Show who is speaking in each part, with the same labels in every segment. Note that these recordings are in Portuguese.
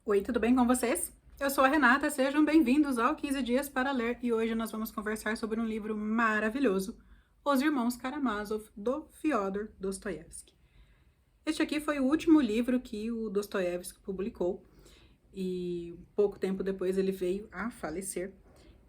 Speaker 1: Oi, tudo bem com vocês? Eu sou a Renata, sejam bem-vindos ao 15 Dias para Ler e hoje nós vamos conversar sobre um livro maravilhoso, Os Irmãos Karamazov, do Fyodor Dostoiévski. Este aqui foi o último livro que o Dostoiévski publicou e pouco tempo depois ele veio a falecer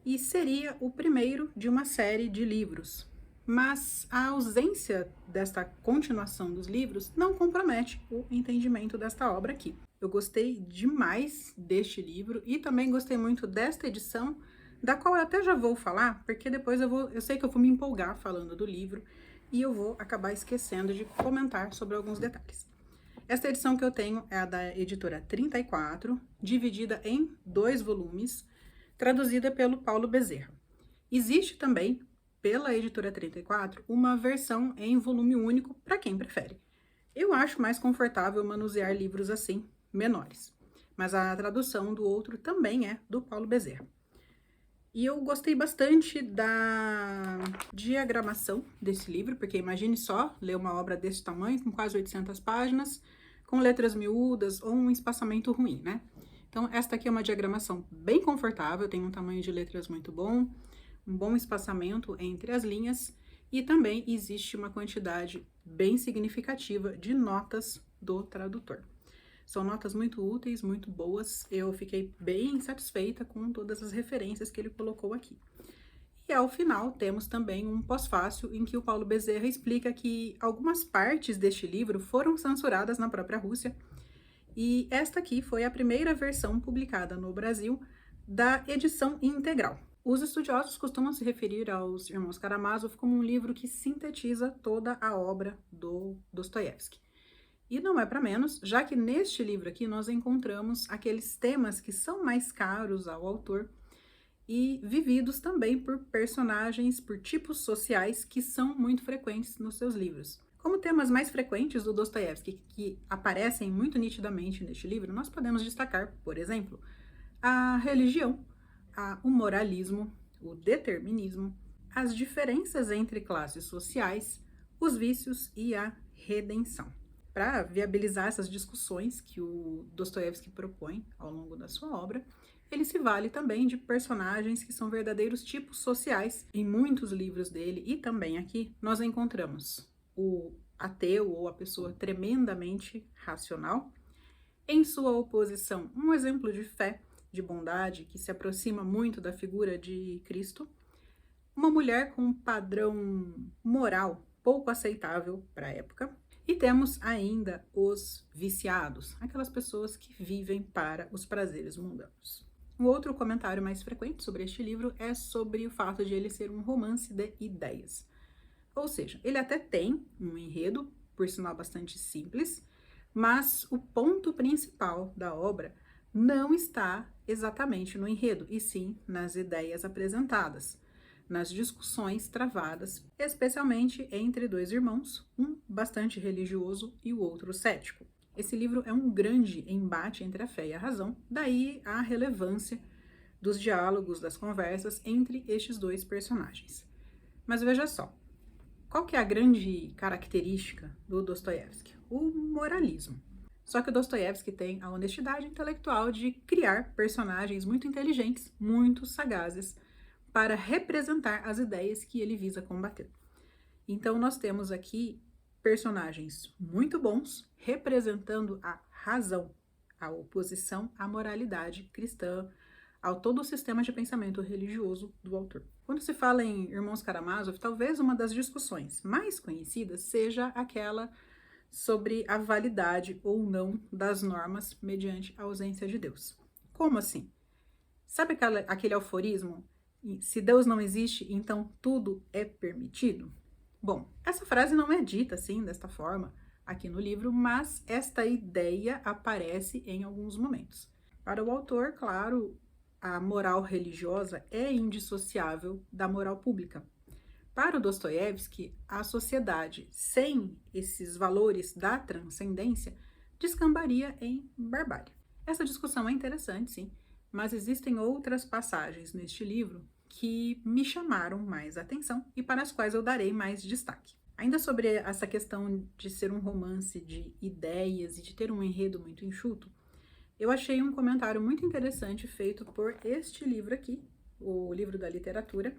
Speaker 1: e seria o primeiro de uma série de livros. Mas a ausência desta continuação dos livros não compromete o entendimento desta obra aqui. Eu gostei demais deste livro e também gostei muito desta edição, da qual eu até já vou falar, porque depois eu sei que eu vou me empolgar falando do livro e eu vou acabar esquecendo de comentar sobre alguns detalhes. Esta edição que eu tenho é a da editora 34, dividida em 2 volumes, traduzida pelo Paulo Bezerra. Existe também, pela editora 34, uma versão em volume único para quem prefere. Eu acho mais confortável manusear livros assim, menores. Mas a tradução do outro também é do Paulo Bezerra. E eu gostei bastante da diagramação desse livro, porque imagine só ler uma obra desse tamanho, com quase 800 páginas, com letras miúdas ou um espaçamento ruim, né? Então, esta aqui é uma diagramação bem confortável, tem um tamanho de letras muito bom, um bom espaçamento entre as linhas e também existe uma quantidade bem significativa de notas do tradutor. São notas muito úteis, muito boas. Eu fiquei bem satisfeita com todas as referências que ele colocou aqui. E ao final temos também um pós-fácil em que o Paulo Bezerra explica que algumas partes deste livro foram censuradas na própria Rússia e esta aqui foi a primeira versão publicada no Brasil da edição integral. Os estudiosos costumam se referir aos Irmãos Karamazov como um livro que sintetiza toda a obra do Dostoiévski. E não é para menos, já que neste livro aqui nós encontramos aqueles temas que são mais caros ao autor e vividos também por personagens, por tipos sociais que são muito frequentes nos seus livros. Como temas mais frequentes do Dostoiévski, que aparecem muito nitidamente neste livro, nós podemos destacar, por exemplo, a religião, o moralismo, o determinismo, as diferenças entre classes sociais, os vícios e a redenção. Para viabilizar essas discussões que o Dostoiévski propõe ao longo da sua obra, ele se vale também de personagens que são verdadeiros tipos sociais. Em muitos livros dele, e também aqui, nós encontramos o ateu ou a pessoa tremendamente racional. Em sua oposição, um exemplo de fé, de bondade, que se aproxima muito da figura de Cristo. Uma mulher com um padrão moral pouco aceitável para a época. E temos ainda os viciados, aquelas pessoas que vivem para os prazeres mundanos. Um outro comentário mais frequente sobre este livro é sobre o fato de ele ser um romance de ideias. Ou seja, ele até tem um enredo, por sinal bastante simples, mas o ponto principal da obra não está exatamente no enredo, e sim nas ideias apresentadas, nas discussões travadas, especialmente entre 2 irmãos, um bastante religioso e o outro cético. Esse livro é um grande embate entre a fé e a razão, daí a relevância dos diálogos, das conversas entre estes 2 personagens. Mas veja só, qual que é a grande característica do Dostoiévski? O moralismo. Só que o Dostoiévski tem a honestidade intelectual de criar personagens muito inteligentes, muito sagazes, para representar as ideias que ele visa combater. Então, nós temos aqui personagens muito bons representando a razão, a oposição à moralidade cristã, ao todo o sistema de pensamento religioso do autor. Quando se fala em Irmãos Karamazov, talvez uma das discussões mais conhecidas seja aquela sobre a validade ou não das normas mediante a ausência de Deus. Como assim? Sabe aquele aforismo? Se Deus não existe, então tudo é permitido? Bom, essa frase não é dita assim, desta forma, aqui no livro, mas esta ideia aparece em alguns momentos. Para o autor, claro, a moral religiosa é indissociável da moral pública. Para o Dostoiévski, a sociedade sem esses valores da transcendência descambaria em barbárie. Essa discussão é interessante, sim, mas existem outras passagens neste livro que me chamaram mais atenção e para as quais eu darei mais destaque. Ainda sobre essa questão de ser um romance de ideias e de ter um enredo muito enxuto, eu achei um comentário muito interessante feito por este livro aqui, o livro da literatura,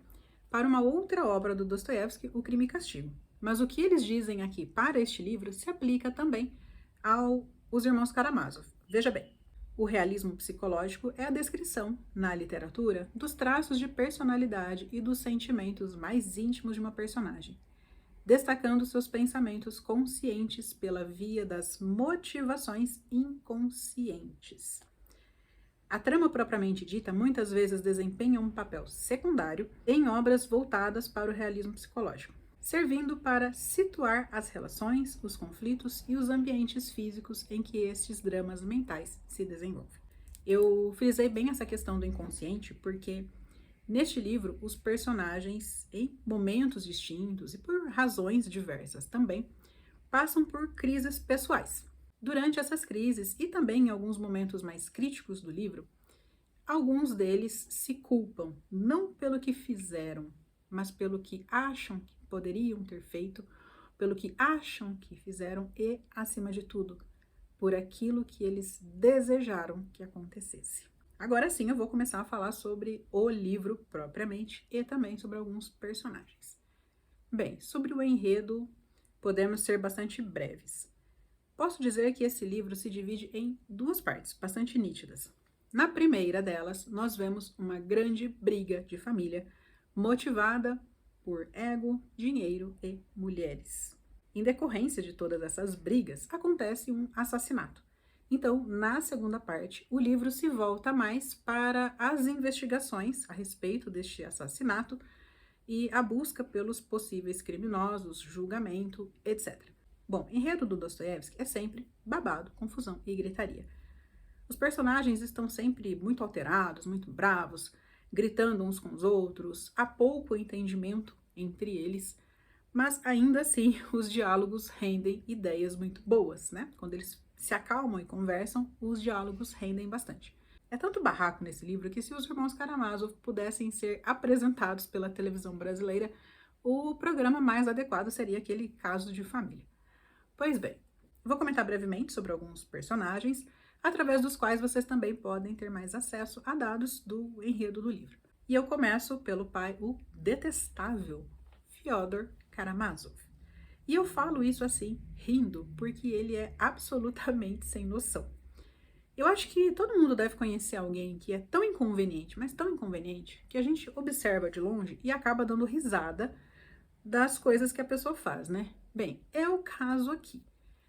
Speaker 1: para uma outra obra do Dostoiévski, O Crime e Castigo. Mas o que eles dizem aqui para este livro se aplica também aos Irmãos Karamazov. Veja bem, o realismo psicológico é a descrição, na literatura, dos traços de personalidade e dos sentimentos mais íntimos de uma personagem, destacando seus pensamentos conscientes pela via das motivações inconscientes. A trama propriamente dita muitas vezes desempenha um papel secundário em obras voltadas para o realismo psicológico, servindo para situar as relações, os conflitos e os ambientes físicos em que estes dramas mentais se desenvolvem. Eu frisei bem essa questão do inconsciente porque neste livro os personagens, em momentos distintos e por razões diversas também, passam por crises pessoais. Durante essas crises e também em alguns momentos mais críticos do livro, alguns deles se culpam não pelo que fizeram, mas pelo que acham que poderiam ter feito, pelo que acham que fizeram e, acima de tudo, por aquilo que eles desejaram que acontecesse. Agora sim, eu vou começar a falar sobre o livro propriamente e também sobre alguns personagens. Bem, sobre o enredo, podemos ser bastante breves. Posso dizer que esse livro se divide em duas partes bastante nítidas. Na primeira delas, nós vemos uma grande briga de família motivada por ego, dinheiro e mulheres. Em decorrência de todas essas brigas, acontece um assassinato. Então, na segunda parte, o livro se volta mais para as investigações a respeito deste assassinato e a busca pelos possíveis criminosos, julgamento, etc. Bom, enredo do Dostoiévski é sempre babado, confusão e gritaria. Os personagens estão sempre muito alterados, muito bravos, gritando uns com os outros, há pouco entendimento entre eles, mas ainda assim os diálogos rendem ideias muito boas, né? Quando eles se acalmam e conversam, os diálogos rendem bastante. É tanto barraco nesse livro que se os irmãos Karamazov pudessem ser apresentados pela televisão brasileira, o programa mais adequado seria aquele Caso de Família. Pois bem, vou comentar brevemente sobre alguns personagens, através dos quais vocês também podem ter mais acesso a dados do enredo do livro. E eu começo pelo pai, o detestável Fyodor Karamazov. E eu falo isso assim, rindo, porque ele é absolutamente sem noção. Eu acho que todo mundo deve conhecer alguém que é tão inconveniente, mas tão inconveniente, que a gente observa de longe e acaba dando risada das coisas que a pessoa faz, né? Bem, é o caso aqui.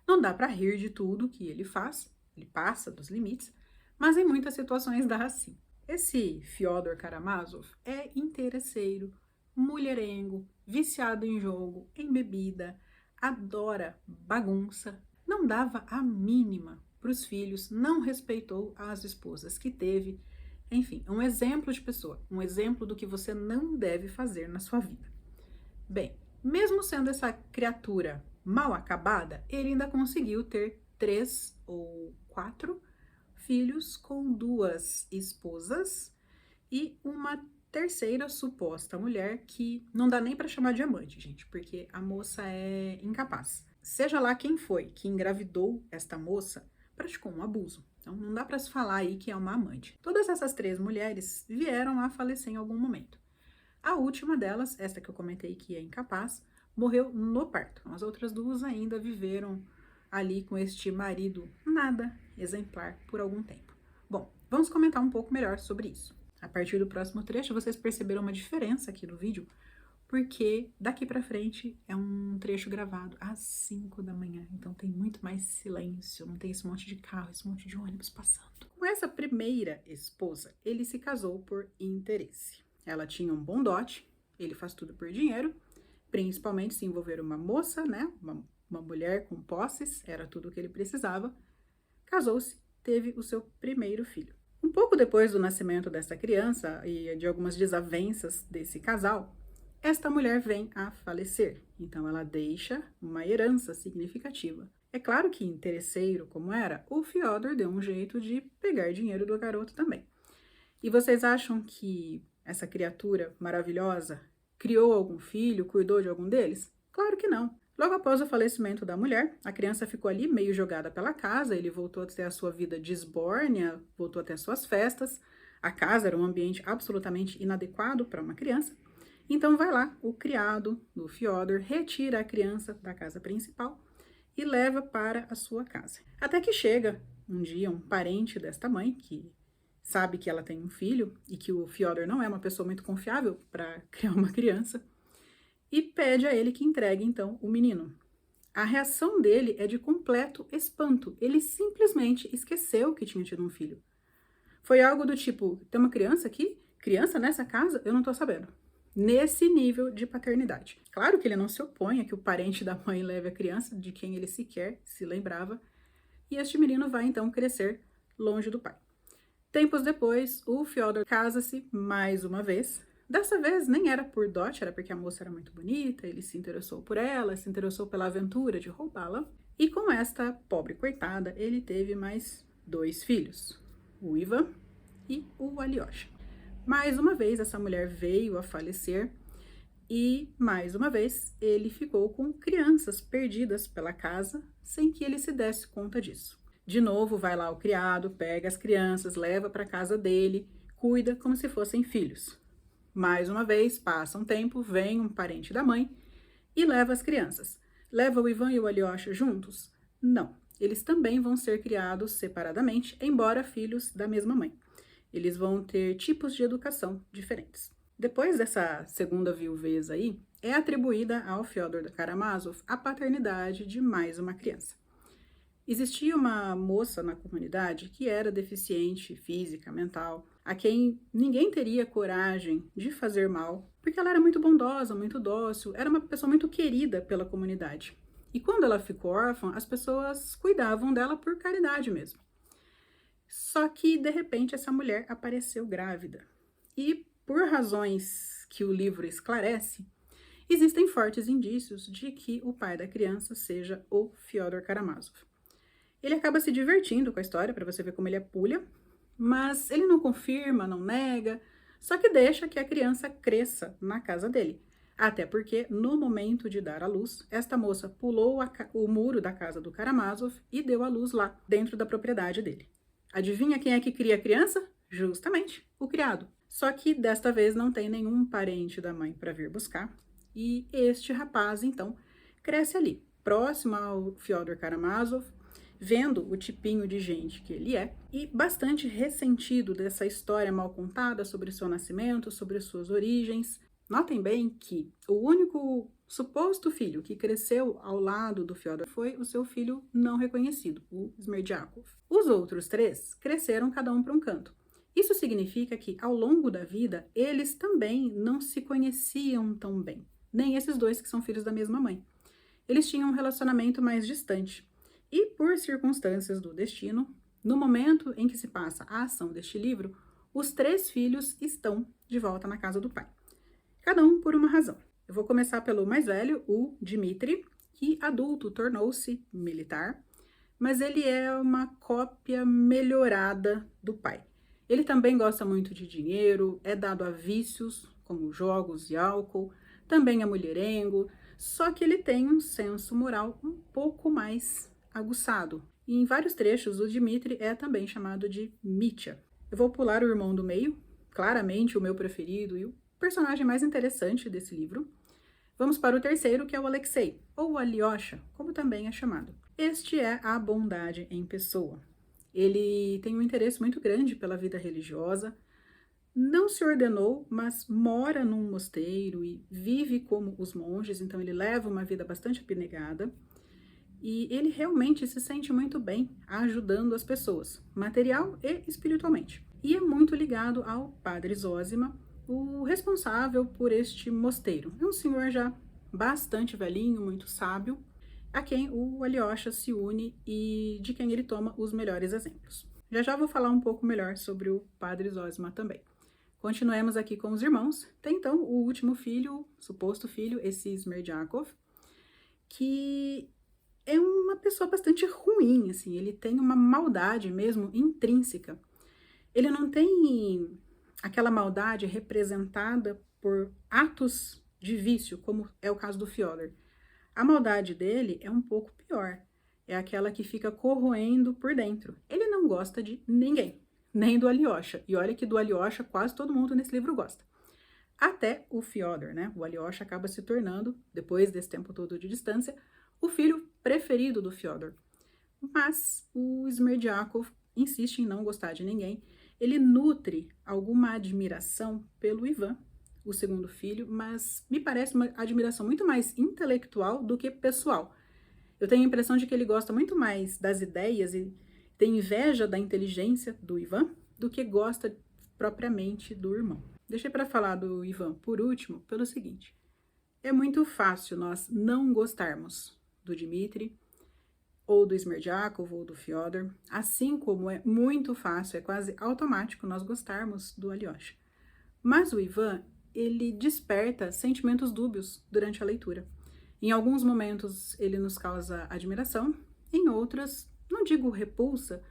Speaker 1: Não dá para rir de tudo que ele faz, ele passa dos limites, mas em muitas situações dá assim. Esse Fyodor Karamazov é interesseiro, mulherengo, viciado em jogo, em bebida, adora bagunça, não dava a mínima para os filhos, não respeitou as esposas que teve, enfim, um exemplo de pessoa, um exemplo do que você não deve fazer na sua vida. Bem, mesmo sendo essa criatura mal acabada, ele ainda conseguiu ter 3 ou 4 filhos com 2 esposas e uma terceira suposta mulher que não dá nem para chamar de amante, gente, porque a moça é incapaz. Seja lá quem foi que engravidou esta moça, praticou um abuso. Então não dá para se falar aí que é uma amante. Todas essas 3 mulheres vieram a falecer em algum momento. A última delas, esta que eu comentei que é incapaz, morreu no parto. As outras 2 ainda viveram ali com este marido nada exemplar por algum tempo. Bom, vamos comentar um pouco melhor sobre isso. A partir do próximo trecho, vocês perceberam uma diferença aqui no vídeo, porque daqui pra frente é um trecho gravado às 5 da manhã, então tem muito mais silêncio, não tem esse monte de carro, esse monte de ônibus passando. Com essa primeira esposa, ele se casou por interesse. Ela tinha um bom dote, ele faz tudo por dinheiro, principalmente se envolver uma moça, né, uma mulher com posses, era tudo o que ele precisava. Casou-se, teve o seu primeiro filho. Um pouco depois do nascimento dessa criança e de algumas desavenças desse casal, esta mulher vem a falecer, então ela deixa uma herança significativa. É claro que, interesseiro como era, o Fyodor deu um jeito de pegar dinheiro do garoto também. E vocês acham que essa criatura maravilhosa criou algum filho, cuidou de algum deles? Claro que não. Logo após o falecimento da mulher, a criança ficou ali meio jogada pela casa, ele voltou a ter a sua vida de esbórnia, voltou a ter suas festas, a casa era um ambiente absolutamente inadequado para uma criança, então vai lá o criado do Fyodor, retira a criança da casa principal e leva para a sua casa. Até que chega um dia um parente desta mãe, que sabe que ela tem um filho e que o Fyodor não é uma pessoa muito confiável para criar uma criança, e pede a ele que entregue então o menino. A reação dele é de completo espanto. Ele simplesmente esqueceu que tinha tido um filho. Foi algo do tipo, tem uma criança aqui? Criança nessa casa? Eu não tô sabendo. Nesse nível de paternidade. Claro que ele não se opõe a que o parente da mãe leve a criança, de quem ele sequer se lembrava, e este menino vai então crescer longe do pai. Tempos depois, o Fyodor casa-se mais uma vez. Dessa vez nem era por dote, era porque a moça era muito bonita, ele se interessou por ela, se interessou pela aventura de roubá-la. E com esta pobre coitada, ele teve mais 2 filhos, o Ivan e o Alyosha. Mais uma vez, essa mulher veio a falecer e, mais uma vez, ele ficou com crianças perdidas pela casa sem que ele se desse conta disso. De novo, vai lá o criado, pega as crianças, leva para casa dele, cuida como se fossem filhos. Mais uma vez, passa um tempo, vem um parente da mãe e leva as crianças. Leva o Ivan e o Alyosha juntos? Não. Eles também vão ser criados separadamente, embora filhos da mesma mãe. Eles vão ter tipos de educação diferentes. Depois dessa segunda viuvez aí, é atribuída ao Fyodor Karamazov a paternidade de mais uma criança. Existia uma moça na comunidade que era deficiente física, mental, a quem ninguém teria coragem de fazer mal, porque ela era muito bondosa, muito dócil, era uma pessoa muito querida pela comunidade. E quando ela ficou órfã, as pessoas cuidavam dela por caridade mesmo. Só que, de repente, essa mulher apareceu grávida. E, por razões que o livro esclarece, existem fortes indícios de que o pai da criança seja o Fyodor Karamazov. Ele acaba se divertindo com a história, para você ver como ele é pulha, mas ele não confirma, não nega, só que deixa que a criança cresça na casa dele. Até porque, no momento de dar à luz, esta moça pulou o muro da casa do Karamazov e deu à luz lá, dentro da propriedade dele. Adivinha quem é que cria a criança? Justamente, o criado. Só que desta vez não tem nenhum parente da mãe para vir buscar, e este rapaz, então, cresce ali, próximo ao Fyodor Karamazov, vendo o tipinho de gente que ele é, e bastante ressentido dessa história mal contada sobre seu nascimento, sobre suas origens. Notem bem que o único suposto filho que cresceu ao lado do Fyodor foi o seu filho não reconhecido, o Smerdyakov. Os outros 3 cresceram cada um para um canto. Isso significa que, ao longo da vida, eles também não se conheciam tão bem, nem esses 2 que são filhos da mesma mãe. Eles tinham um relacionamento mais distante. E por circunstâncias do destino, no momento em que se passa a ação deste livro, os 3 filhos estão de volta na casa do pai. Cada um por uma razão. Eu vou começar pelo mais velho, o Dmitri, que adulto tornou-se militar, mas ele é uma cópia melhorada do pai. Ele também gosta muito de dinheiro, é dado a vícios, como jogos e álcool, também é mulherengo, só que ele tem um senso moral um pouco mais aguçado. E em vários trechos, o Dmitri é também chamado de Mitya. Eu vou pular o irmão do meio, claramente o meu preferido e o personagem mais interessante desse livro. Vamos para o terceiro, que é o Alexei, ou o Alyosha, como também é chamado. Este é a bondade em pessoa. Ele tem um interesse muito grande pela vida religiosa, não se ordenou, mas mora num mosteiro e vive como os monges, então ele leva uma vida bastante abnegada. E ele realmente se sente muito bem ajudando as pessoas, material e espiritualmente. E é muito ligado ao Padre Zósima, o responsável por este mosteiro. É um senhor já bastante velhinho, muito sábio, a quem o Alyosha se une e de quem ele toma os melhores exemplos. Já já vou falar um pouco melhor sobre o Padre Zósima também. Continuemos aqui com os irmãos. Tem então o último filho, suposto filho, esse Smerdyakov, que é uma pessoa bastante ruim, assim, ele tem uma maldade mesmo intrínseca. Ele não tem aquela maldade representada por atos de vício, como é o caso do Fyodor. A maldade dele é um pouco pior. É aquela que fica corroendo por dentro. Ele não gosta de ninguém, nem do Alyosha. E olha que do Alyosha quase todo mundo nesse livro gosta. Até o Fyodor, né? O Alyosha acaba se tornando, depois desse tempo todo de distância, o filho preferido do Fyodor. Mas o Smerdyakov insiste em não gostar de ninguém. Ele nutre alguma admiração pelo Ivan, o segundo filho, mas me parece uma admiração muito mais intelectual do que pessoal. Eu tenho a impressão de que ele gosta muito mais das ideias e tem inveja da inteligência do Ivan do que gosta propriamente do irmão. Deixei para falar do Ivan por último pelo seguinte: é muito fácil nós não gostarmos do Dmitri, ou do Smerdyakov, ou do Fyodor, assim como é muito fácil, é quase automático nós gostarmos do Alyosha. Mas o Ivan, ele desperta sentimentos dúbios durante a leitura. Em alguns momentos ele nos causa admiração, em outras, não digo repulsa,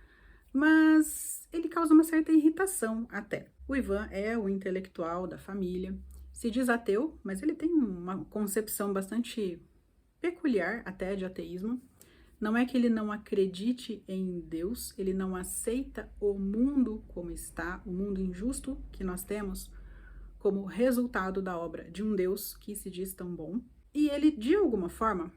Speaker 1: mas ele causa uma certa irritação até. O Ivan é o intelectual da família, se diz ateu, mas ele tem uma concepção bastante peculiar até de ateísmo. Não é que ele não acredite em Deus, ele não aceita o mundo como está, o mundo injusto que nós temos, como resultado da obra de um Deus que se diz tão bom. E ele, de alguma forma,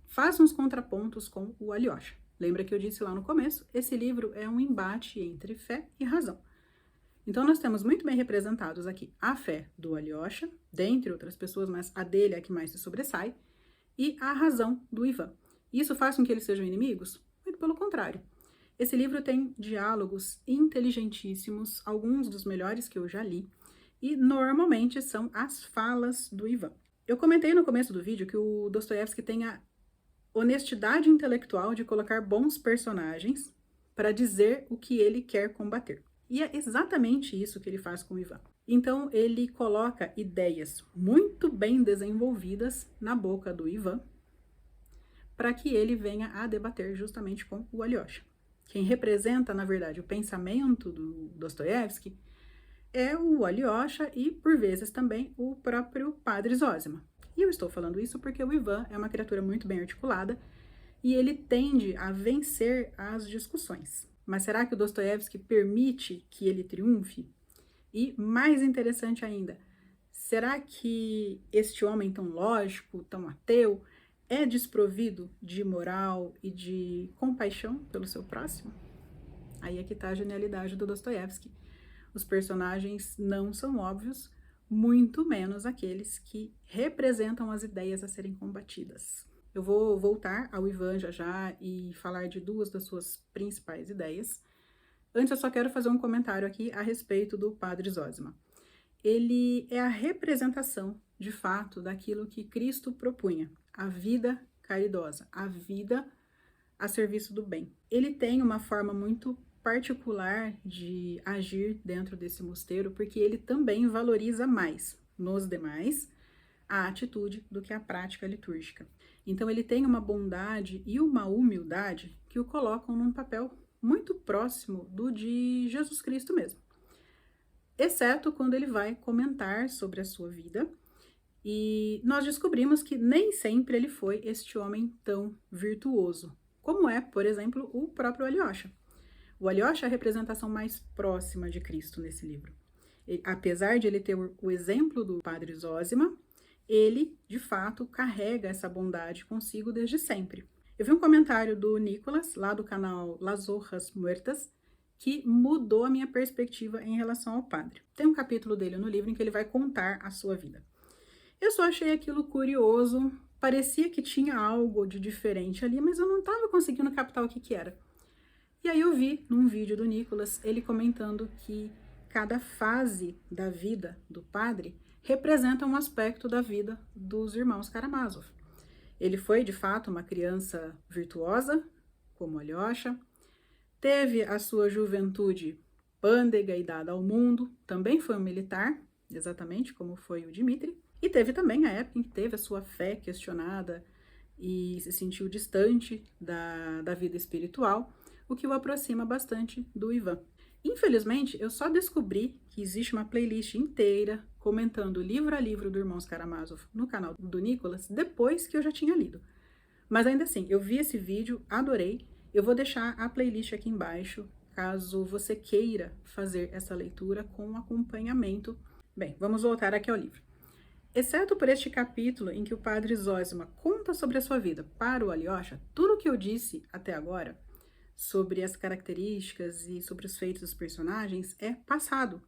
Speaker 1: faz uns contrapontos com o Alyosha. Lembra que eu disse lá no começo? Esse livro é um embate entre fé e razão. Então nós temos muito bem representados aqui a fé do Alyosha, dentre outras pessoas, mas a dele é a que mais se sobressai, e a razão do Ivan. Isso faz com que eles sejam inimigos? Muito pelo contrário. Esse livro tem diálogos inteligentíssimos, alguns dos melhores que eu já li, e normalmente são as falas do Ivan. Eu comentei no começo do vídeo que o Dostoiévski tem a honestidade intelectual de colocar bons personagens para dizer o que ele quer combater. E é exatamente isso que ele faz com o Ivan. Então ele coloca ideias muito bem desenvolvidas na boca do Ivan, para que ele venha a debater justamente com o Alyosha. Quem representa, na verdade, o pensamento do Dostoiévski é o Alyosha e, por vezes, também o próprio Padre Zosima. E eu estou falando isso porque o Ivan é uma criatura muito bem articulada e ele tende a vencer as discussões. Mas será que o Dostoiévski permite que ele triunfe? E, mais interessante ainda, será que este homem tão lógico, tão ateu, é desprovido de moral e de compaixão pelo seu próximo? Aí é que está a genialidade do Dostoiévski. Os personagens não são óbvios, muito menos aqueles que representam as ideias a serem combatidas. Eu vou voltar ao Ivan já e falar de duas das suas principais ideias. Antes eu só quero fazer um comentário aqui a respeito do Padre Zosima. Ele é a representação, de fato, daquilo que Cristo propunha, a vida caridosa, a vida a serviço do bem. Ele tem uma forma muito particular de agir dentro desse mosteiro, porque ele também valoriza mais nos demais a atitude do que a prática litúrgica. Então ele tem uma bondade e uma humildade que o colocam num papel muito próximo do de Jesus Cristo mesmo. Exceto quando ele vai comentar sobre a sua vida, e nós descobrimos que nem sempre ele foi este homem tão virtuoso, como é, por exemplo, o próprio Alyosha. O Alyosha é a representação mais próxima de Cristo nesse livro. Apesar de ele ter o exemplo do Padre Zosima, ele, de fato, carrega essa bondade consigo desde sempre. Eu vi um comentário do Nicolas, lá do canal Las Hojas Muertas, que mudou a minha perspectiva em relação ao padre. Tem um capítulo dele no livro em que ele vai contar a sua vida. Eu só achei aquilo curioso, parecia que tinha algo de diferente ali, mas eu não estava conseguindo captar o que era. E aí eu vi num vídeo do Nicolas ele comentando que cada fase da vida do padre representa um aspecto da vida dos irmãos Karamazov. Ele foi, de fato, uma criança virtuosa, como Alyosha, teve a sua juventude pândega e dada ao mundo, também foi um militar, exatamente como foi o Dmitri, e teve também a época em que teve a sua fé questionada e se sentiu distante da vida espiritual, o que o aproxima bastante do Ivan. Infelizmente, eu só descobri que existe uma playlist inteira comentando livro a livro do Irmãos Karamazov no canal do Nicolas, depois que eu já tinha lido. Mas ainda assim, eu vi esse vídeo, adorei. Eu vou deixar a playlist aqui embaixo, caso você queira fazer essa leitura com acompanhamento. Bem, vamos voltar aqui ao livro. Exceto por este capítulo em que o padre Zósima conta sobre a sua vida para o Alyosha, tudo o que eu disse até agora sobre as características e sobre os feitos dos personagens é passado.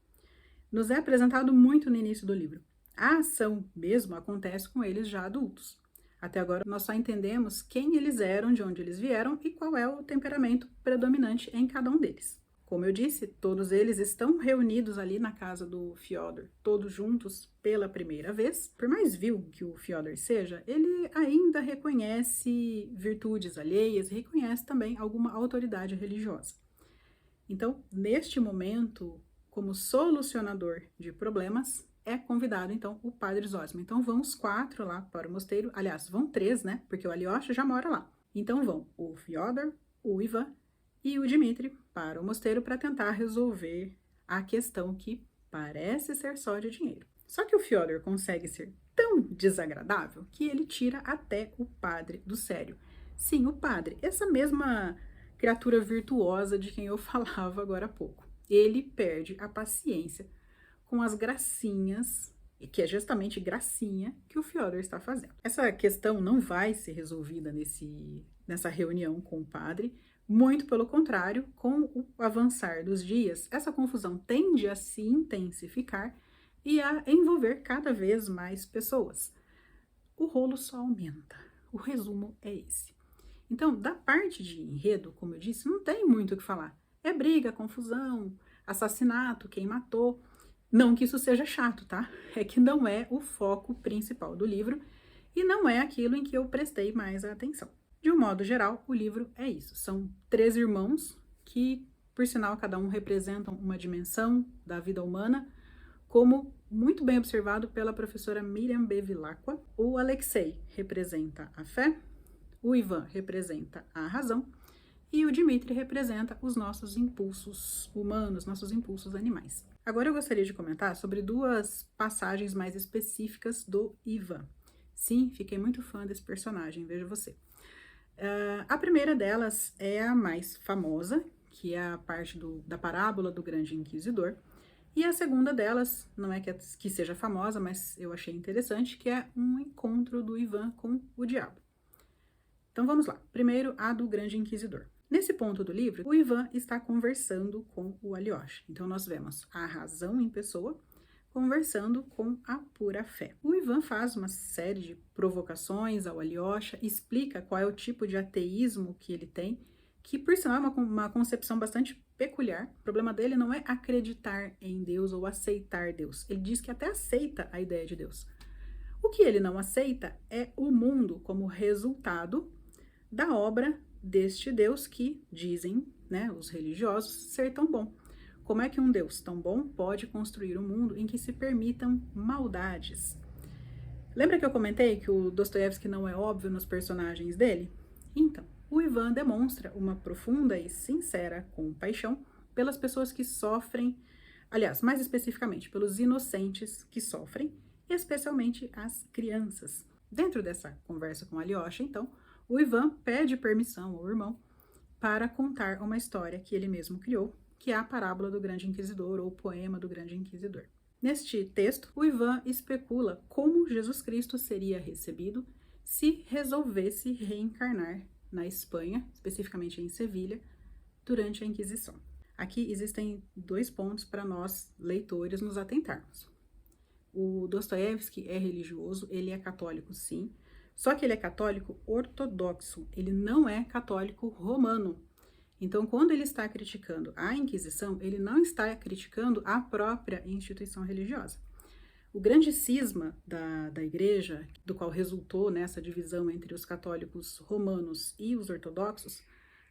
Speaker 1: Nos é apresentado muito no início do livro. A ação mesmo acontece com eles já adultos. Até agora, nós só entendemos quem eles eram, de onde eles vieram e qual é o temperamento predominante em cada um deles. Como eu disse, todos eles estão reunidos ali na casa do Fyodor, todos juntos pela primeira vez. Por mais vil que o Fyodor seja, ele ainda reconhece virtudes alheias e reconhece também alguma autoridade religiosa. Então, neste momento, como solucionador de problemas, é convidado, então, o padre Zósima. Então, vão os 4 lá para o mosteiro. Aliás, vão 3, né? Porque o Alyosha já mora lá. Então, vão o Fyodor, o Ivan e o Dmitri para o mosteiro para tentar resolver a questão que parece ser só de dinheiro. Só que o Fyodor consegue ser tão desagradável que ele tira até o padre do sério. Sim, o padre, essa mesma criatura virtuosa de quem eu falava agora há pouco. Ele perde a paciência com as gracinhas, que é justamente gracinha que o Fyodor está fazendo. Essa questão não vai ser resolvida nessa reunião com o padre, muito pelo contrário, com o avançar dos dias, essa confusão tende a se intensificar e a envolver cada vez mais pessoas. O rolo só aumenta. O resumo é esse. Então, da parte de enredo, como eu disse, não tem muito o que falar. É briga, confusão, assassinato, quem matou. Não que isso seja chato, tá? É que não é o foco principal do livro e não é aquilo em que eu prestei mais atenção. De um modo geral, o livro é isso. São 3 irmãos que, por sinal, cada um representam uma dimensão da vida humana, como muito bem observado pela professora Miriam Bevilacqua. O Alexei representa a fé, o Ivan representa a razão e o Dmitri representa os nossos impulsos humanos, nossos impulsos animais. Agora eu gostaria de comentar sobre 2 passagens mais específicas do Ivan. Sim, fiquei muito fã desse personagem, veja você. A primeira delas é a mais famosa, que é a parte da parábola do grande inquisidor. E a segunda delas, não é que seja famosa, mas eu achei interessante, que é um encontro do Ivan com o diabo. Então vamos lá. Primeiro, a do grande inquisidor. Nesse ponto do livro, o Ivan está conversando com o Alyosha. Então nós vemos a razão em pessoa conversando com a pura fé. O Ivan faz uma série de provocações ao Alyosha, explica qual é o tipo de ateísmo que ele tem, que por sinal é uma concepção bastante peculiar. O problema dele não é acreditar em Deus ou aceitar Deus. Ele diz que até aceita a ideia de Deus. O que ele não aceita é o mundo como resultado da obra deste Deus que dizem, né, os religiosos, ser tão bom. Como é que um Deus tão bom pode construir um mundo em que se permitam maldades? Lembra que eu comentei que o Dostoiévski não é óbvio nos personagens dele? Então, o Ivan demonstra uma profunda e sincera compaixão pelas pessoas que sofrem, aliás, mais especificamente, pelos inocentes que sofrem, especialmente as crianças. Dentro dessa conversa com Alyosha, então, o Ivan pede permissão ao irmão para contar uma história que ele mesmo criou, que é a parábola do grande inquisidor ou o poema do grande inquisidor. Neste texto, o Ivan especula como Jesus Cristo seria recebido se resolvesse reencarnar na Espanha, especificamente em Sevilha, durante a Inquisição. Aqui existem 2 pontos para nós, leitores, nos atentarmos. O Dostoiévski é religioso, ele é católico, sim, só que ele é católico ortodoxo, ele não é católico romano. Então, quando ele está criticando a Inquisição, ele não está criticando a própria instituição religiosa. O grande cisma da igreja, do qual resultou nessa divisão entre os católicos romanos e os ortodoxos,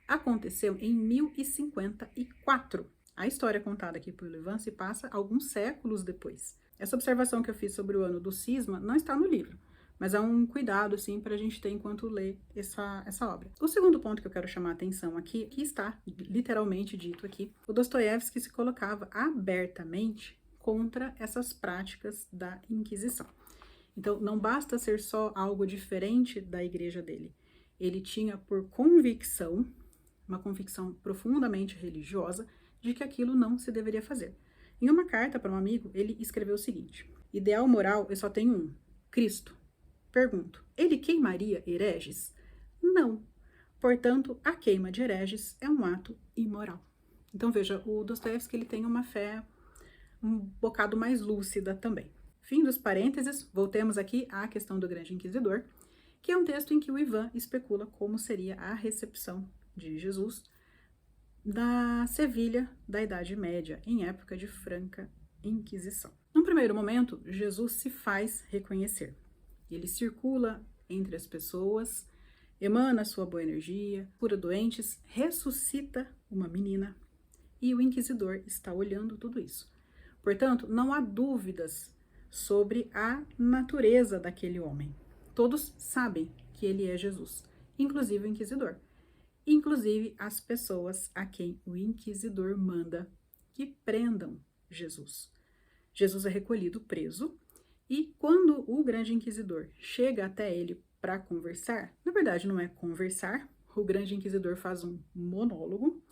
Speaker 1: aconteceu em 1054. A história contada aqui por Ivan se passa alguns séculos depois. Essa observação que eu fiz sobre o ano do cisma não está no livro, mas é um cuidado, assim, para a gente ter enquanto lê essa obra. O segundo ponto que eu quero chamar a atenção aqui, que está literalmente dito aqui, o Dostoiévski se colocava abertamente contra essas práticas da Inquisição. Então, não basta ser só algo diferente da igreja dele. Ele tinha por convicção, uma convicção profundamente religiosa, de que aquilo não se deveria fazer. Em uma carta para um amigo, ele escreveu o seguinte: ideal moral eu só tenho um, Cristo. Pergunto, ele queimaria hereges? Não. Portanto, a queima de hereges é um ato imoral. Então, veja, o Dostoiévski ele tem uma fé um bocado mais lúcida também. Fim dos parênteses, voltemos aqui à questão do Grande Inquisidor, que é um texto em que o Ivan especula como seria a recepção de Jesus da Sevilha da Idade Média, em época de franca Inquisição. Num primeiro momento, Jesus se faz reconhecer. Ele circula entre as pessoas, emana sua boa energia, cura doentes, ressuscita uma menina, e o inquisidor está olhando tudo isso. Portanto, não há dúvidas sobre a natureza daquele homem. Todos sabem que ele é Jesus, inclusive o inquisidor, inclusive as pessoas a quem o inquisidor manda que prendam Jesus. Jesus é recolhido preso, e quando o grande inquisidor chega até ele para conversar, na verdade não é conversar, o grande inquisidor faz um monólogo,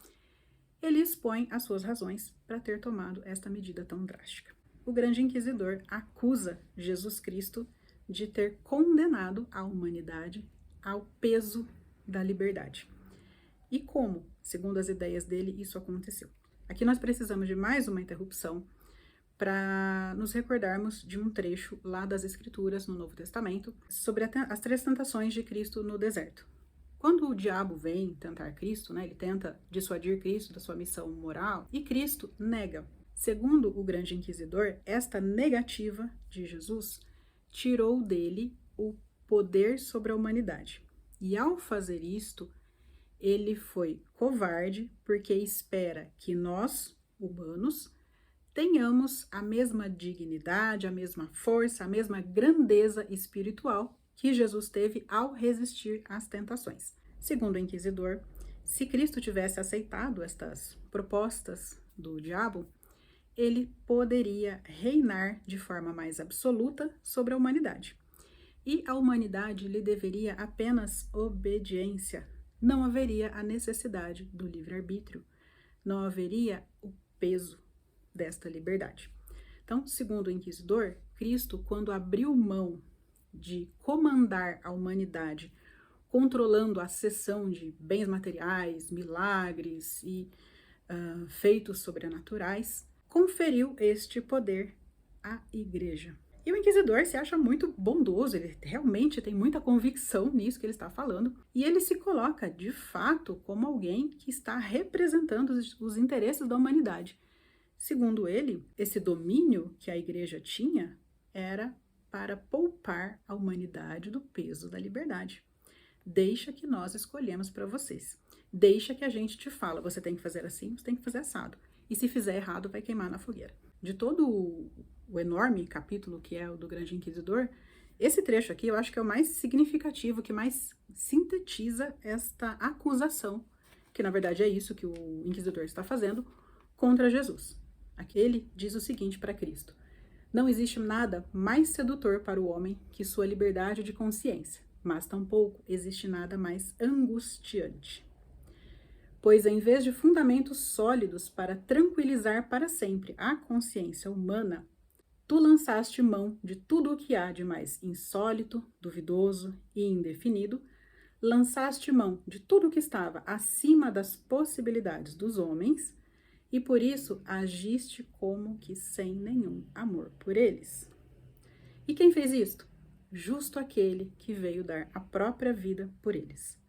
Speaker 1: ele expõe as suas razões para ter tomado esta medida tão drástica. O grande inquisidor acusa Jesus Cristo de ter condenado a humanidade ao peso da liberdade. E como, segundo as ideias dele, isso aconteceu? Aqui nós precisamos de mais uma interrupção para nos recordarmos de um trecho lá das Escrituras, no Novo Testamento, sobre as 3 tentações de Cristo no deserto. Quando o diabo vem tentar Cristo, ele tenta dissuadir Cristo da sua missão moral, e Cristo nega. Segundo o grande inquisidor, esta negativa de Jesus tirou dele o poder sobre a humanidade. E ao fazer isto, ele foi covarde porque espera que nós, humanos, tenhamos a mesma dignidade, a mesma força, a mesma grandeza espiritual que Jesus teve ao resistir às tentações. Segundo o inquisidor, se Cristo tivesse aceitado estas propostas do diabo, ele poderia reinar de forma mais absoluta sobre a humanidade. E a humanidade lhe deveria apenas obediência. Não haveria a necessidade do livre-arbítrio. Não haveria o peso desta liberdade. Então, segundo o inquisidor, Cristo, quando abriu mão de comandar a humanidade, controlando a cessão de bens materiais, milagres e feitos sobrenaturais, conferiu este poder à igreja. E o inquisidor se acha muito bondoso, ele realmente tem muita convicção nisso que ele está falando, e ele se coloca, de fato, como alguém que está representando os interesses da humanidade. Segundo ele, esse domínio que a igreja tinha era para poupar a humanidade do peso da liberdade. Deixa que nós escolhemos para vocês. Deixa que a gente te fala, você tem que fazer assim, você tem que fazer assado. E se fizer errado, vai queimar na fogueira. De todo o enorme capítulo que é o do Grande Inquisidor, esse trecho aqui eu acho que é o mais significativo, que mais sintetiza esta acusação, que na verdade é isso que o inquisidor está fazendo contra Jesus. Aqui ele diz o seguinte para Cristo: não existe nada mais sedutor para o homem que sua liberdade de consciência, mas tampouco existe nada mais angustiante. Pois em vez de fundamentos sólidos para tranquilizar para sempre a consciência humana, tu lançaste mão de tudo o que há de mais insólito, duvidoso e indefinido, lançaste mão de tudo o que estava acima das possibilidades dos homens, e por isso agiste como que sem nenhum amor por eles. E quem fez isto? Justo aquele que veio dar a própria vida por eles.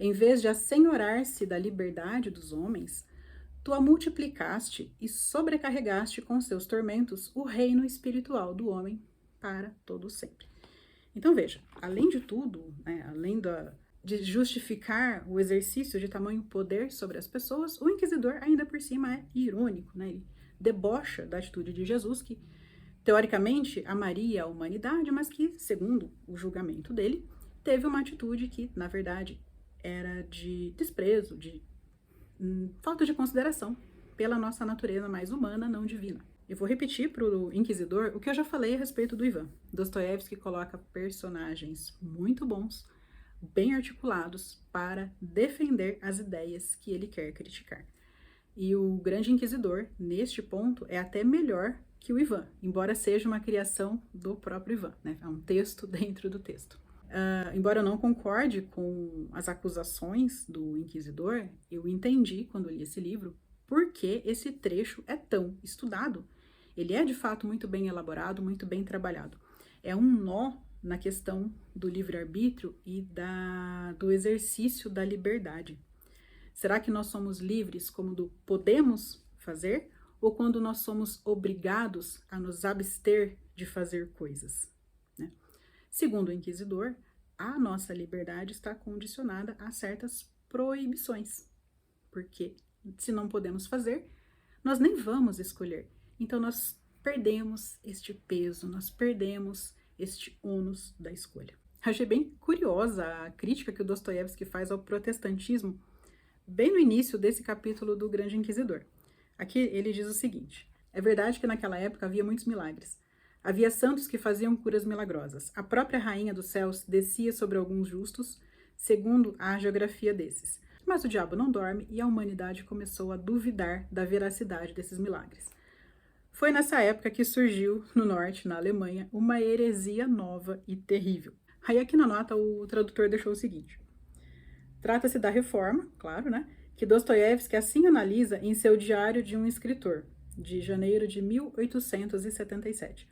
Speaker 1: Em vez de assenhorar-se da liberdade dos homens, tu a multiplicaste e sobrecarregaste com seus tormentos o reino espiritual do homem para todo sempre. Então veja, além de tudo, além de justificar o exercício de tamanho poder sobre as pessoas, o inquisidor ainda por cima é irônico, ele debocha da atitude de Jesus, que teoricamente amaria a humanidade, mas que, segundo o julgamento dele, teve uma atitude que, na verdade, era de desprezo, de falta de consideração pela nossa natureza mais humana, não divina. E vou repetir para o inquisidor o que eu já falei a respeito do Ivan. Dostoiévski coloca personagens muito bons, bem articulados, para defender as ideias que ele quer criticar. E o Grande Inquisidor, neste ponto, é até melhor que o Ivan, embora seja uma criação do próprio Ivan, né? É um texto dentro do texto. Embora eu não concorde com as acusações do Inquisidor, eu entendi, quando li esse livro, por que esse trecho é tão estudado. Ele é, de fato, muito bem elaborado, muito bem trabalhado. É um nó na questão do livre-arbítrio e do exercício da liberdade. Será que nós somos livres como do podemos fazer, ou quando nós somos obrigados a nos abster de fazer coisas? Né? Segundo o Inquisidor, a nossa liberdade está condicionada a certas proibições, porque se não podemos fazer, nós nem vamos escolher. Então nós perdemos este peso, nós perdemos este ônus da escolha. Achei bem curiosa a crítica que o Dostoiévski faz ao protestantismo, bem no início desse capítulo do Grande Inquisidor. Aqui ele diz o seguinte: é verdade que naquela época havia muitos milagres. Havia santos que faziam curas milagrosas. A própria rainha dos céus descia sobre alguns justos, segundo a geografia desses. Mas o diabo não dorme e a humanidade começou a duvidar da veracidade desses milagres. Foi nessa época que surgiu, no norte, na Alemanha, uma heresia nova e terrível. Aí aqui na nota o tradutor deixou o seguinte: trata-se da reforma, claro, né? Que Dostoiévski assim analisa em seu Diário de um Escritor, de janeiro de 1877.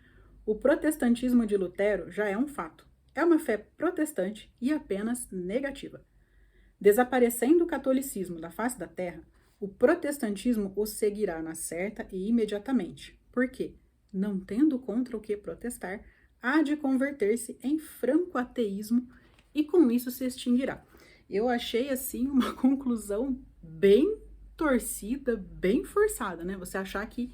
Speaker 1: O protestantismo de Lutero já é um fato. É uma fé protestante e apenas negativa. Desaparecendo o catolicismo da face da terra, o protestantismo o seguirá na certa e imediatamente, porque, não tendo contra o que protestar, há de converter-se em franco ateísmo e com isso se extinguirá. Eu achei, assim, uma conclusão bem torcida, bem forçada, né? Você achar que,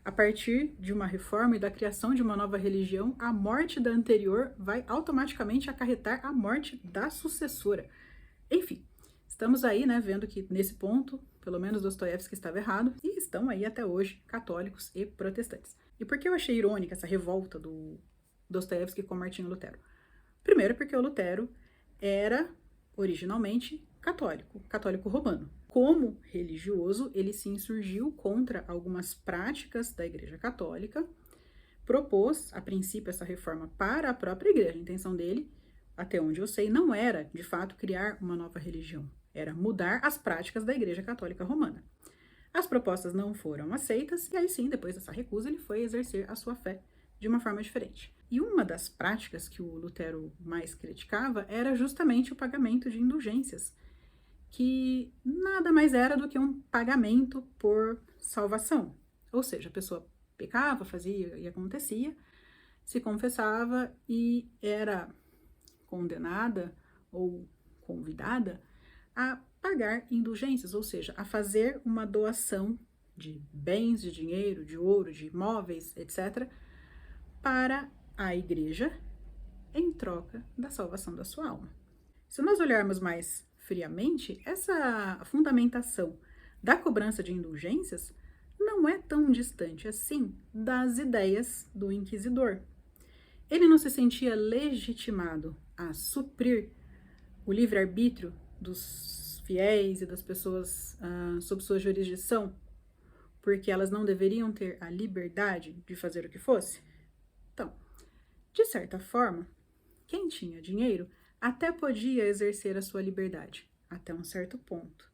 Speaker 1: a partir de uma reforma e da criação de uma nova religião, a morte da anterior vai automaticamente acarretar a morte da sucessora. Enfim, estamos aí, né, vendo que nesse ponto, pelo menos Dostoiévski estava errado, e estão aí até hoje católicos e protestantes. E por que eu achei irônica essa revolta do Dostoiévski com Martinho Lutero? Primeiro porque o Lutero era originalmente católico romano. Como religioso, ele se insurgiu contra algumas práticas da Igreja Católica, propôs, a princípio, essa reforma para a própria Igreja. A intenção dele, até onde eu sei, não era, de fato, criar uma nova religião, era mudar as práticas da Igreja Católica Romana. As propostas não foram aceitas, e aí sim, depois dessa recusa, ele foi exercer a sua fé de uma forma diferente. E uma das práticas que o Lutero mais criticava era justamente o pagamento de indulgências, que nada mais era do que um pagamento por salvação. Ou seja, a pessoa pecava, fazia e acontecia, se confessava e era condenada ou convidada a pagar indulgências, ou seja, a fazer uma doação de bens, de dinheiro, de ouro, de imóveis, etc., para a igreja em troca da salvação da sua alma. Se nós olharmos mais friamente, essa fundamentação da cobrança de indulgências não é tão distante assim das ideias do inquisidor. Ele não se sentia legitimado a suprir o livre-arbítrio dos fiéis e das pessoas sob sua jurisdição, porque elas não deveriam ter a liberdade de fazer o que fosse? Então, de certa forma, quem tinha dinheiro até podia exercer a sua liberdade, até um certo ponto.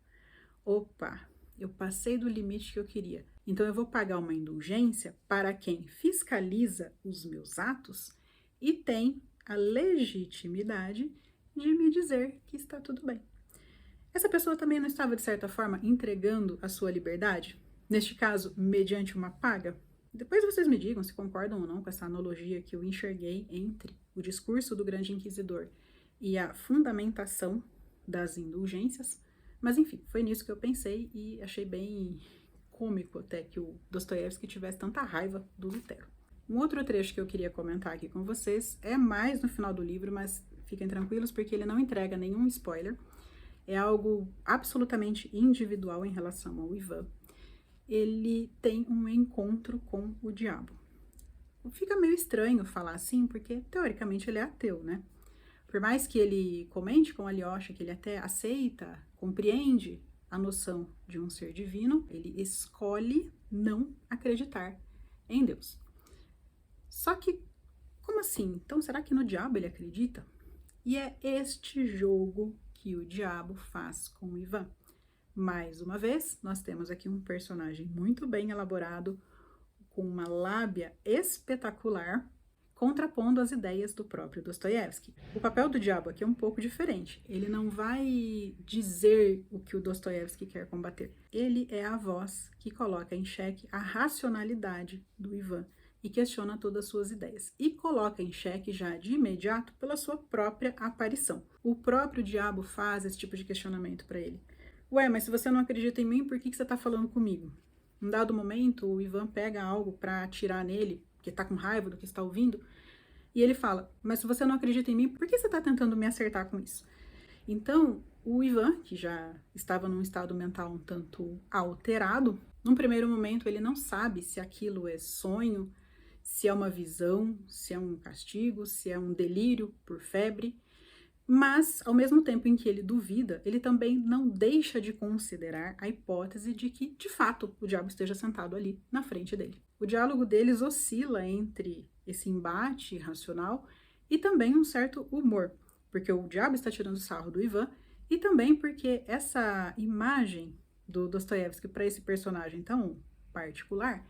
Speaker 1: Opa, eu passei do limite que eu queria, então eu vou pagar uma indulgência para quem fiscaliza os meus atos e tem a legitimidade de me dizer que está tudo bem. Essa pessoa também não estava, de certa forma, entregando a sua liberdade, neste caso, mediante uma paga? Depois vocês me digam se concordam ou não com essa analogia que eu enxerguei entre o discurso do Grande Inquisidor e a fundamentação das indulgências, mas enfim, foi nisso que eu pensei e achei bem cômico até que o Dostoiévski tivesse tanta raiva do Lutero. Um outro trecho que eu queria comentar aqui com vocês é mais no final do livro, mas fiquem tranquilos porque ele não entrega nenhum spoiler, é algo absolutamente individual em relação ao Ivan. ele tem um encontro com o diabo. Fica meio estranho falar assim, porque teoricamente ele é ateu, né? Por mais que ele comente com Alyosha, que ele até aceita, compreende a noção de um ser divino, ele escolhe não acreditar em Deus. Só que, como assim? Então, será que no diabo ele acredita? E é este jogo que o diabo faz com o Ivan. Mais uma vez, nós temos aqui um personagem muito bem elaborado, com uma lábia espetacular, contrapondo as ideias do próprio Dostoiévski. O papel do diabo aqui é um pouco diferente. Ele não vai dizer o que o Dostoiévski quer combater. Ele é a voz que coloca em xeque a racionalidade do Ivan e questiona todas as suas ideias. E coloca em xeque já de imediato pela sua própria aparição. O próprio diabo faz esse tipo de questionamento para ele. Ué, mas se você não acredita em mim, por que você está falando comigo? Em dado momento, o Ivan pega algo para atirar nele, que está com raiva do que está ouvindo, e ele fala, mas se você não acredita em mim, por que você está tentando me acertar com isso? Então, o Ivan, que já estava num estado mental um tanto alterado, num primeiro momento ele não sabe se aquilo é sonho, se é uma visão, se é um castigo, se é um delírio por febre, mas, ao mesmo tempo em que ele duvida, ele também não deixa de considerar a hipótese de que, de fato, o diabo esteja sentado ali na frente dele. O diálogo deles oscila entre esse embate racional e também um certo humor, porque o diabo está tirando sarro do Ivan e também porque essa imagem do Dostoiévski para esse personagem tão particular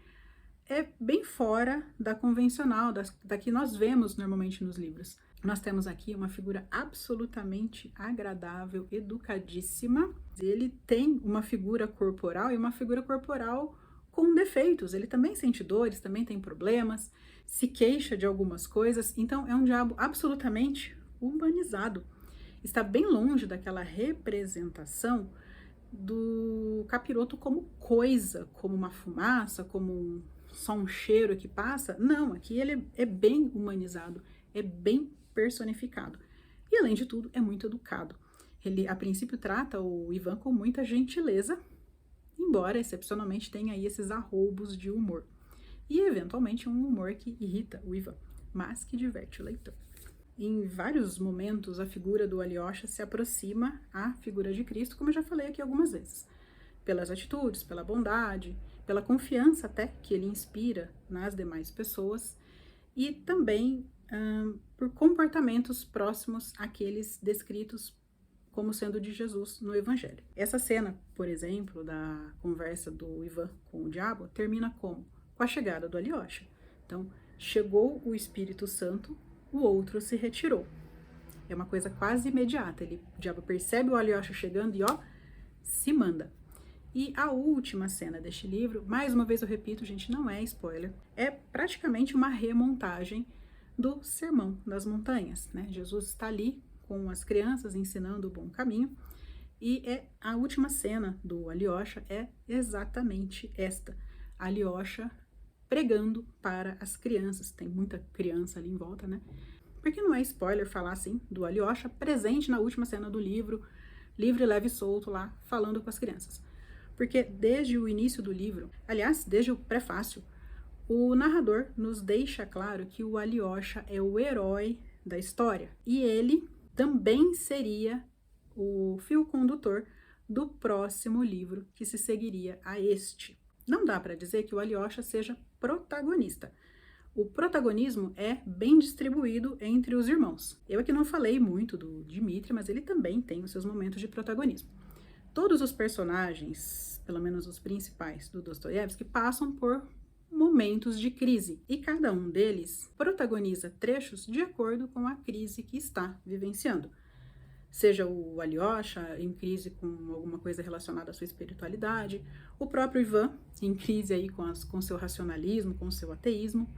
Speaker 1: é bem fora da convencional, da que nós vemos normalmente nos livros. Nós temos aqui uma figura absolutamente agradável, educadíssima. Ele tem uma figura corporal e uma figura corporal com defeitos. Ele também sente dores, também tem problemas, se queixa de algumas coisas. Então é um diabo absolutamente humanizado. Está bem longe daquela representação do capiroto como coisa, como uma fumaça, como só um cheiro que passa. Não, aqui ele é bem humanizado, é bem personificado. E, além de tudo, é muito educado. Ele, a princípio, trata o Ivan com muita gentileza, embora, excepcionalmente, tenha aí esses arroubos de humor. E, eventualmente, um humor que irrita o Ivan, mas que diverte o leitor. Em vários momentos, a figura do Alyosha se aproxima à figura de Cristo, como eu já falei aqui algumas vezes. Pelas atitudes, pela bondade, pela confiança até que ele inspira nas demais pessoas, e também por comportamentos próximos àqueles descritos como sendo de Jesus no Evangelho. Essa cena, por exemplo, da conversa do Ivan com o diabo, termina como? Com a chegada do Alyosha. Então, chegou o Espírito Santo, o outro se retirou. É uma coisa quase imediata. O diabo percebe o Alyosha chegando e, se manda. E a última cena deste livro, mais uma vez eu repito, gente, não é spoiler, é praticamente uma remontagem do Sermão das Montanhas, né? Jesus está ali com as crianças ensinando o bom caminho e a última cena do Alyosha é exatamente esta. Alyosha pregando para as crianças. Tem muita criança ali em volta, né? Porque não é spoiler falar assim do Alyosha presente na última cena do livro, livre, leve e solto lá, falando com as crianças. Porque desde o início do livro, aliás, desde o prefácio, o narrador nos deixa claro que o Alyosha é o herói da história. E ele também seria o fio condutor do próximo livro que se seguiria a este. Não dá para dizer que o Alyosha seja protagonista. O protagonismo é bem distribuído entre os irmãos. Eu aqui não falei muito do Dmitri, mas ele também tem os seus momentos de protagonismo. Todos os personagens, pelo menos os principais do Dostoiévski, passam por momentos de crise, e cada um deles protagoniza trechos de acordo com a crise que está vivenciando. Seja o Alyosha em crise com alguma coisa relacionada à sua espiritualidade, o próprio Ivan em crise aí com seu racionalismo, com seu ateísmo,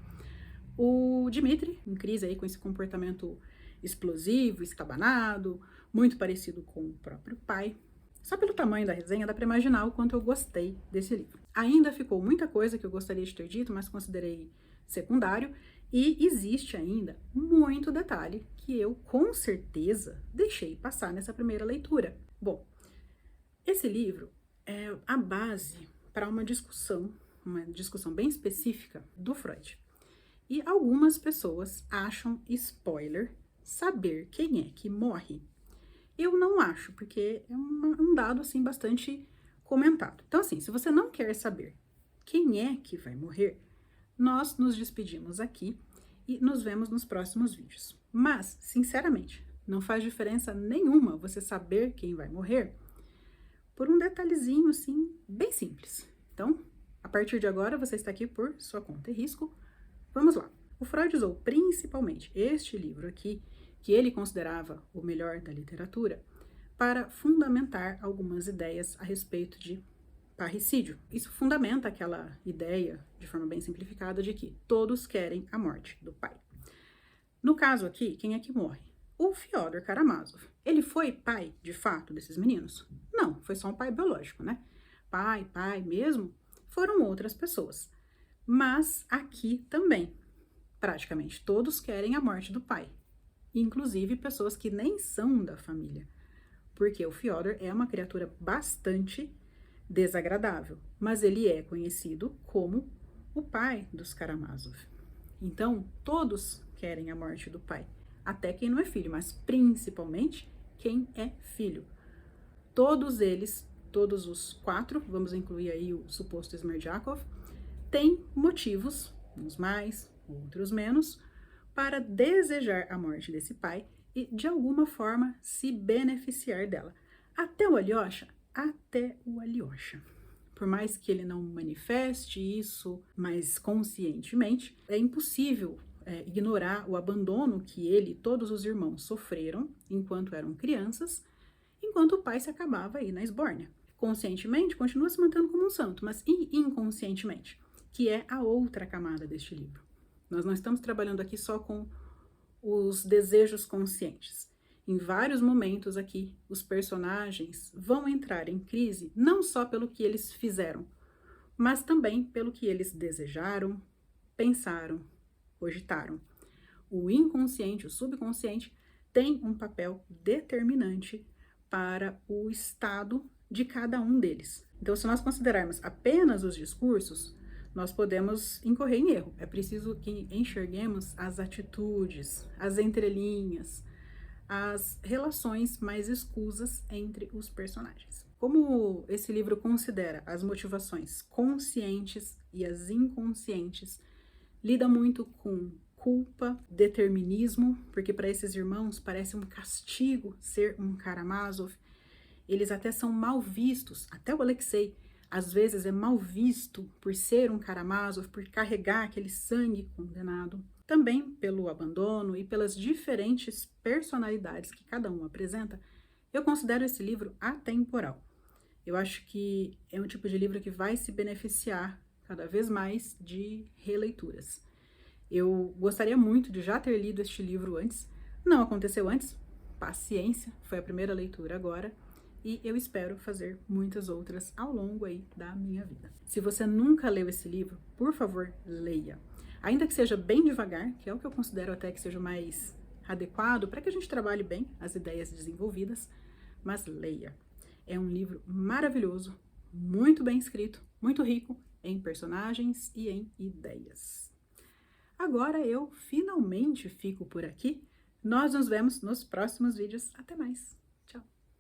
Speaker 1: o Dmitri em crise aí com esse comportamento explosivo, estabanado, muito parecido com o próprio pai. Só pelo tamanho da resenha dá para imaginar o quanto eu gostei desse livro. Ainda ficou muita coisa que eu gostaria de ter dito, mas considerei secundário, e existe ainda muito detalhe que eu, com certeza, deixei passar nessa primeira leitura. Bom, esse livro, a base para uma discussão bem específica do Freud. E algumas pessoas acham spoiler saber quem é que morre. Eu não acho, porque é um dado assim bastante comentado. Então assim, se você não quer saber quem é que vai morrer, nós nos despedimos aqui e nos vemos nos próximos vídeos. Mas, sinceramente, não faz diferença nenhuma você saber quem vai morrer por um detalhezinho assim bem simples. Então, a partir de agora você está aqui por sua conta e risco. Vamos lá. O Freud usou principalmente este livro aqui, que ele considerava o melhor da literatura, para fundamentar algumas ideias a respeito de parricídio. Isso fundamenta aquela ideia, de forma bem simplificada, de que todos querem a morte do pai. No caso aqui, quem é que morre? O Fyodor Karamazov. Ele foi pai, de fato, desses meninos? Não, foi só um pai biológico, né? Pai mesmo, foram outras pessoas. Mas aqui também, praticamente todos querem a morte do pai. Inclusive pessoas que nem são da família. Porque o Fyodor é uma criatura bastante desagradável, mas ele é conhecido como o pai dos Karamazov. Então, todos querem a morte do pai, até quem não é filho, mas principalmente quem é filho. Todos eles, todos os 4, vamos incluir aí o suposto Smerdjakov, têm motivos, uns mais, outros menos, para desejar a morte desse pai e, de alguma forma, se beneficiar dela. Até o Alyosha, por mais que ele não manifeste isso mais conscientemente, é impossível ignorar o abandono que ele e todos os irmãos sofreram enquanto eram crianças, enquanto o pai se acabava aí na esbórnia. Conscientemente, continua se mantendo como um santo, mas inconscientemente, que é a outra camada deste livro. Nós não estamos trabalhando aqui só com os desejos conscientes. Em vários momentos aqui, os personagens vão entrar em crise não só pelo que eles fizeram, mas também pelo que eles desejaram, pensaram, cogitaram. O inconsciente, o subconsciente, tem um papel determinante para o estado de cada um deles. Então, se nós considerarmos apenas os discursos, nós podemos incorrer em erro. É preciso que enxerguemos as atitudes, as entrelinhas, as relações mais escusas entre os personagens. Como esse livro considera as motivações conscientes e as inconscientes, lida muito com culpa, determinismo, porque para esses irmãos parece um castigo ser um Karamazov. Eles até são mal vistos, até o Alexei às vezes é mal visto por ser um Karamazov, por carregar aquele sangue condenado. Também pelo abandono e pelas diferentes personalidades que cada um apresenta, eu considero esse livro atemporal. Eu acho que é um tipo de livro que vai se beneficiar cada vez mais de releituras. Eu gostaria muito de já ter lido este livro antes, não aconteceu antes, paciência, foi a primeira leitura agora, e eu espero fazer muitas outras ao longo aí da minha vida. Se você nunca leu esse livro, por favor, leia. Ainda que seja bem devagar, que é o que eu considero até que seja mais adequado para que a gente trabalhe bem as ideias desenvolvidas, mas leia. É um livro maravilhoso, muito bem escrito, muito rico em personagens e em ideias. Agora eu finalmente fico por aqui. Nós nos vemos nos próximos vídeos. Até mais!